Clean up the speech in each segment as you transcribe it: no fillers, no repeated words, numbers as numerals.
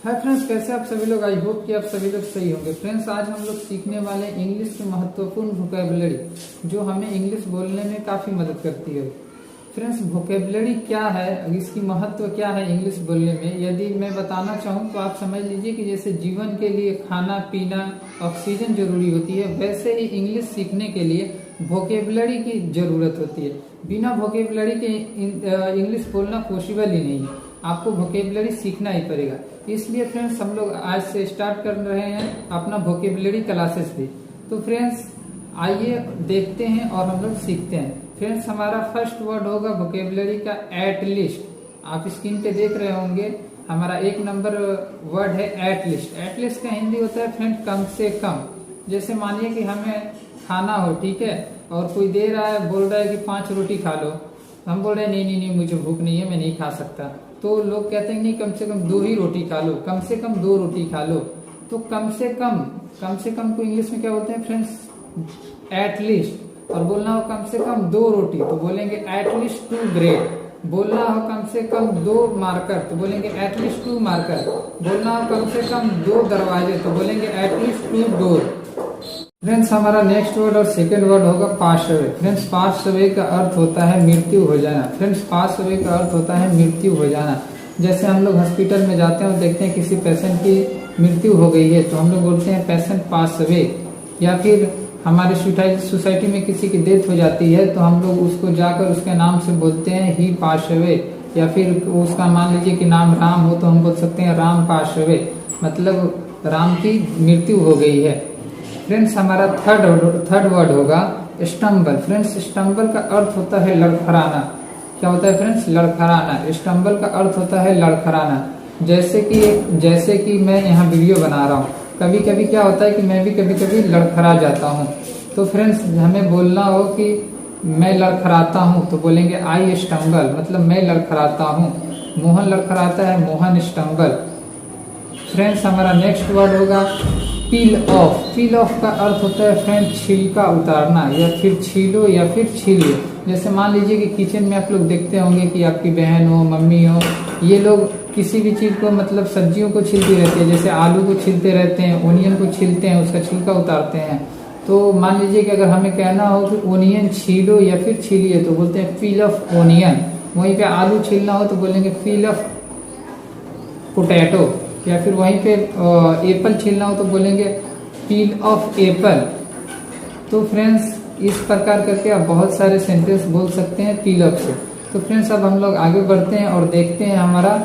Hi friends, कैसे आप सभी लोग। आई होप कि आप सभी लोग सही होंगे। फ्रेंड्स, आज हम लोग सीखने वाले इंग्लिश की महत्वपूर्ण वोकैबुलरी जो हमें इंग्लिश बोलने में काफी मदद करती है। फ्रेंड्स, वोकैबुलरी क्या है, इसकी महत्व क्या है इंग्लिश बोलने में, यदि मैं बताना चाहूँ तो आप समझ लीजिए कि जैसे जीवन के लिए खाना पीना ऑक्सीजन जरूरी होती है, वैसे ही इंग्लिश सीखने के लिए वोकैबुलरी की जरूरत होती है। बिना वोकैबुलरी के इंग्लिश बोलना पॉसिबल ही नहीं है। आपको वोकैबुलरी सीखना ही पड़ेगा। इसलिए फ्रेंड्स, हम लोग आज से स्टार्ट कर रहे हैं अपना वोकैबुलरी क्लासेस भी। तो फ्रेंड्स, आइए देखते हैं और हम लोग सीखते हैं। फ्रेंड्स, हमारा फर्स्ट वर्ड होगा वोकैबुलरी का एटलीस्ट। आप स्क्रीन पे देख रहे होंगे, हमारा एक नंबर वर्ड है एटलीस्ट। एटलीस्ट का हिंदी होता है फ्रेंड कम से कम। जैसे मानिए कि हमें खाना हो, ठीक है, और कोई दे रहा है, बोल रहा है कि 5 रोटी खा लो। हम बोल रहे हैं नहीं मुझे भूख नहीं है, मैं नहीं खा सकता। तो लोग कहते हैं नहीं, कम से कम 2 ही रोटी खा लो, कम से कम 2 रोटी खा लो। तो कम से कम को इंग्लिश में क्या बोलते हैं फ्रेंड्स? एटलीस्ट। और बोलना हो कम से कम 2 रोटी तो बोलेंगे एटलीस्ट 2 ब्रेड। बोलना हो कम से कम 2 मार्कर तो बोलेंगे एटलीस्ट 2 मार्कर। बोलना हो कम से कम 2 दरवाजे तो बोलेंगे एटलीस्ट 2 डोर। फ्रेंड्स, हमारा नेक्स्ट वर्ड और सेकंड वर्ड होगा pass away. Friends, pass away का अर्थ होता है मृत्यु हो जाना। फ्रेंड्स, पास अवे का अर्थ होता है मृत्यु हो जाना। जैसे हम लोग हॉस्पिटल में जाते हैं और देखते हैं किसी पेशेंट की मृत्यु हो गई है तो हम लोग बोलते हैं पेशेंट पास अवे। या फिर हमारे सोसाइटी में किसी की डेथ हो जाती है तो हम लोग उसको जाकर उसके नाम से बोलते हैं ही पास अवे। या फिर उसका मान लीजिए कि नाम राम हो तो हम बोल सकते हैं राम पास अवे, मतलब राम की मृत्यु हो गई है। फ्रेंड्स, हमारा थर्ड वर्ड होगा स्टम्बल। फ्रेंड्स, स्टम्बल का अर्थ होता है लड़खड़ाना। क्या होता है फ्रेंड्स? लड़खड़ाना। स्टम्बल का अर्थ होता है लड़खड़ाना। जैसे कि मैं यहाँ वीडियो बना रहा हूँ, कभी कभी क्या होता है कि मैं भी कभी कभी लड़खड़ा जाता हूँ। तो फ्रेंड्स, हमें बोलना हो कि मैं लड़खड़ाता हूँ तो बोलेंगे आई स्टम्बल, मतलब मैं लड़खड़ाता हूँ। मोहन लड़खड़ाता है, मोहन स्टम्बल। फ्रेंड्स, हमारा नेक्स्ट वर्ड होगा पील ऑफ। पील ऑफ का अर्थ होता है फ्रेंड छिलका उतारना, या फिर छीलो या फिर छीलिए। जैसे मान लीजिए कि किचन में आप लोग देखते होंगे कि आपकी बहन हो, मम्मी हो, ये लोग किसी भी चीज को, मतलब सब्जियों को छीलती रहती है। जैसे आलू को छीलते रहते हैं, ओनियन को छीलते हैं, उसका छिलका उतारते हैं। तो मान लीजिए कि अगर हमें कहना हो कि ओनियन छीलो या फिर छीलिए तो बोलते हैं पील ऑफ ओनियन। वहीं पे आलू छीलना हो तो बोलेंगे पील ऑफ पोटैटो। या फिर वहीं पे एप्पल छीलना हो तो बोलेंगे पील ऑफ एप्पल। तो फ्रेंड्स, इस प्रकार करके आप बहुत सारे सेंटेंस बोल सकते हैं पील ऑफ से। तो फ्रेंड्स, अब हम लोग आगे बढ़ते हैं और देखते हैं हमारा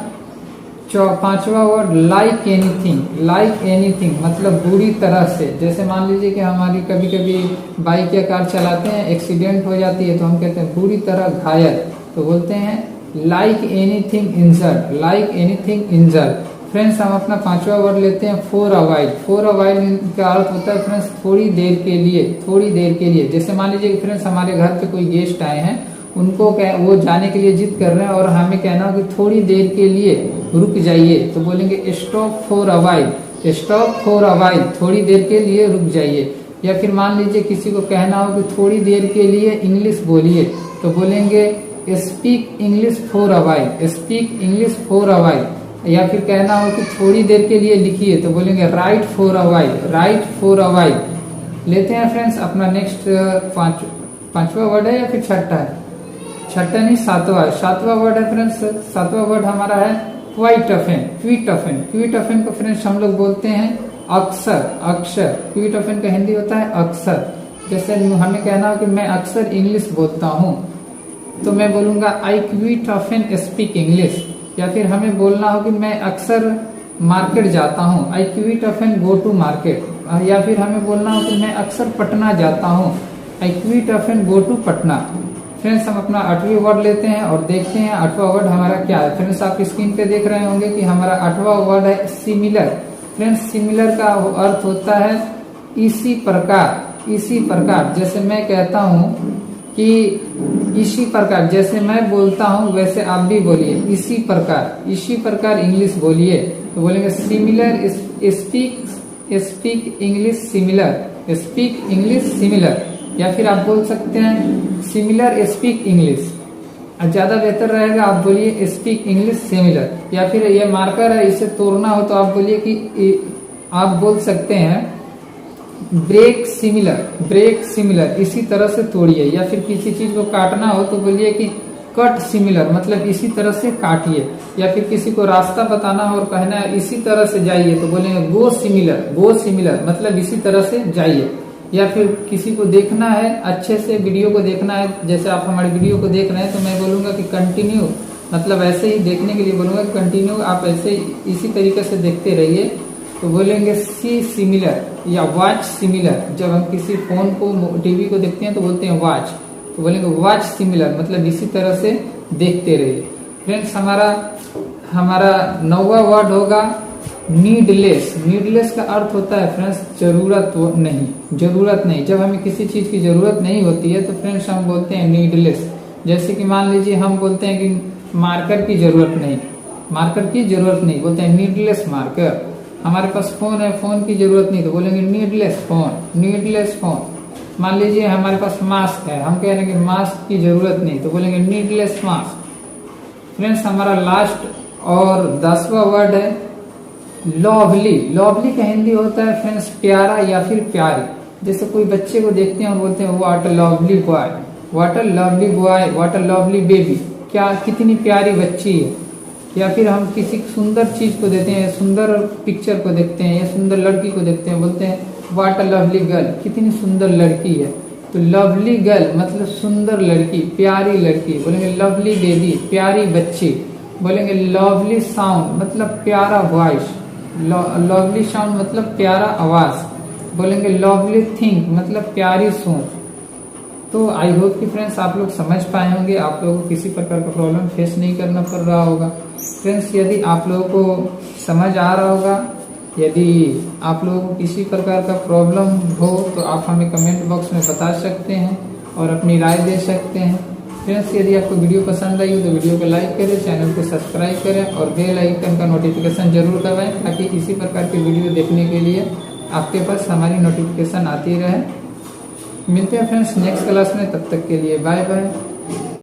5वां word like anything. Like anything मतलब बुरी तरह से। जैसे मान लीजिए कि हमारी कभी कभी बाइक या कार चलाते हैं, एक्सीडेंट हो जाती है तो हम कहते हैं बुरी तरह घायल, तो बोलते हैं like anything injured. Like anything injured. Friends, हम अपना 5वां वर्ड लेते हैं for a while. For a while का अर्थ होता है फ्रेंड्स थोड़ी देर के लिए। थोड़ी देर के लिए। जैसे मान लीजिए कि फ्रेंड्स हमारे घर पे कोई गेस्ट आए हैं, उनको वो जाने के लिए जिद कर रहे हैं और हमें कहना हो कि थोड़ी देर के लिए रुक जाइए तो बोलेंगे stop for a while. Stop for a while, थोड़ी देर के लिए रुक जाइए। या फिर मान लीजिए किसी को कहना हो कि थोड़ी देर के लिए इंग्लिश बोलिए तो बोलेंगे speak English for a while. Speak English for a while. या फिर कहना हो कि थोड़ी देर के लिए लिखिए तो बोलेंगे right for a while. Right for a while. लेते हैं फ्रेंड्स अपना नेक्स्ट पांचवा वर्ड है या फिर छठा है? छठा नहीं, 7वां वर्ड है फ्रेंड्स। 7वां वर्ड हमारा है quite often. Quit often. Quit often को फ्रेंड्स हम लोग बोलते हैं अक्सर। अक्सर। क्विट ऑफन का हिंदी होता है अक्सर। जैसे हमें कहना हो कि मैं अक्सर इंग्लिश बोलता हूँ तो मैं बोलूंगा आई क्विट ऑफन स्पीक इंग्लिश। या फिर हमें बोलना हो कि मैं अक्सर मार्केट जाता हूँ, I quite often go to market. या फिर हमें बोलना हो कि मैं अक्सर पटना जाता हूँ, I quite often go to Patna. Friends, हम अपना 8वां वर्ड लेते हैं और देखते हैं 8वां वर्ड हमारा क्या है। फ्रेंड्स, आप स्क्रीन पे देख रहे होंगे कि हमारा 8वां वर्ड है सिमिलर। फ्रेंड्स, सिमिलर का अर्थ होता है इसी प्रकार। इसी प्रकार। जैसे मैं कहता हूँ कि इसी प्रकार, जैसे मैं बोलता हूँ वैसे आप भी बोलिए इसी प्रकार। इसी प्रकार इंग्लिश बोलिए तो बोलेंगे similar. Speak English similar. Speak English similar. या फिर आप बोल सकते हैं सिमिलर स्पीक इंग्लिश। ज्यादा बेहतर रहेगा आप बोलिए स्पीक इंग्लिश सिमिलर, या फिर ये मार्कर है इसे तोड़ना हो तो आप बोलिए कि आप बोल सकते हैं ब्रेक सिमिलर इसी तरह से तोड़िए, या फिर किसी चीज को काटना हो तो बोलिए कि कट सिमिलर मतलब इसी तरह से काटिए, या फिर किसी को रास्ता बताना हो और कहना है इसी तरह से जाइए तो बोलेंगे गो सिमिलर मतलब इसी तरह से जाइए, या फिर किसी को देखना है अच्छे से वीडियो को देखना है, जैसे आप हमारी वीडियो को देख रहे हैं तो मैं बोलूंगा कि कंटिन्यू मतलब ऐसे ही देखने के लिए बोलूंगा कि कंटिन्यू आप ऐसे इसी तरीके से देखते रहिए, तो बोलेंगे सी सिमिलर या वॉच सिमिलर। जब हम किसी फोन को टीवी को देखते हैं तो बोलते हैं वॉच, तो बोलेंगे वॉच सिमिलर मतलब इसी तरह से देखते रहिए। फ्रेंड्स हमारा 9वां वर्ड होगा नीडलेस का अर्थ होता है फ्रेंड्स जरूरत नहीं। जब हमें किसी चीज की जरूरत नहीं होती है तो फ्रेंड्स हम बोलते हैं नीडलेस। जैसे कि मान लीजिए हम बोलते हैं कि मार्कर की जरूरत नहीं बोलते हैं नीडलेस मार्कर। हमारे पास फोन है, फोन की जरूरत नहीं तो बोलेंगे नीडलेस फोन। मान लीजिए हमारे पास मास्क है, हम कह रहे हैं कि मास्क की जरूरत नहीं तो बोलेंगे नीडलेस मास्क। फ्रेंड्स हमारा लास्ट और 10वां वर्ड है लवली का हिंदी होता है फ्रेंड्स प्यारा या फिर प्यारी। जैसे कोई बच्चे को देखते हैं और बोलते हैं what a lovely boy, what a lovely baby, क्या कितनी प्यारी बच्ची है। या फिर हम किसी सुंदर चीज को देते हैं, सुंदर पिक्चर को देखते हैं या सुंदर लड़की को देखते हैं, बोलते हैं व्हाट अ लवली गर्ल, कितनी सुंदर लड़की है। तो लवली गर्ल मतलब सुंदर लड़की, प्यारी लड़की। बोलेंगे लवली बेबी प्यारी बच्ची। बोलेंगे लवली साउंड मतलब प्यारा वॉइस, लवली साउंड मतलब प्यारा आवाज। बोलेंगे लवली थिंक मतलब प्यारी सोच। तो आई होप कि फ्रेंड्स आप लोग समझ पाए होंगे, आप लोगों को किसी प्रकार का प्रॉब्लम फेस नहीं करना पड़ रहा होगा। फ्रेंड्स यदि आप लोगों को समझ आ रहा होगा, यदि आप लोगों को किसी प्रकार का प्रॉब्लम हो तो आप हमें कमेंट बॉक्स में बता सकते हैं और अपनी राय दे सकते हैं। फ्रेंड्स यदि आपको वीडियो पसंद आई हो तो वीडियो को लाइक करें, चैनल को सब्सक्राइब करें और बेल आइकन का नोटिफिकेशन जरूर दबाएं ताकि इसी प्रकार की वीडियो देखने के लिए आपके पास हमारी नोटिफिकेशन आती रहे। मिलते हैं फ्रेंड्स नेक्स्ट क्लास में, तब तक के लिए बाय बाय।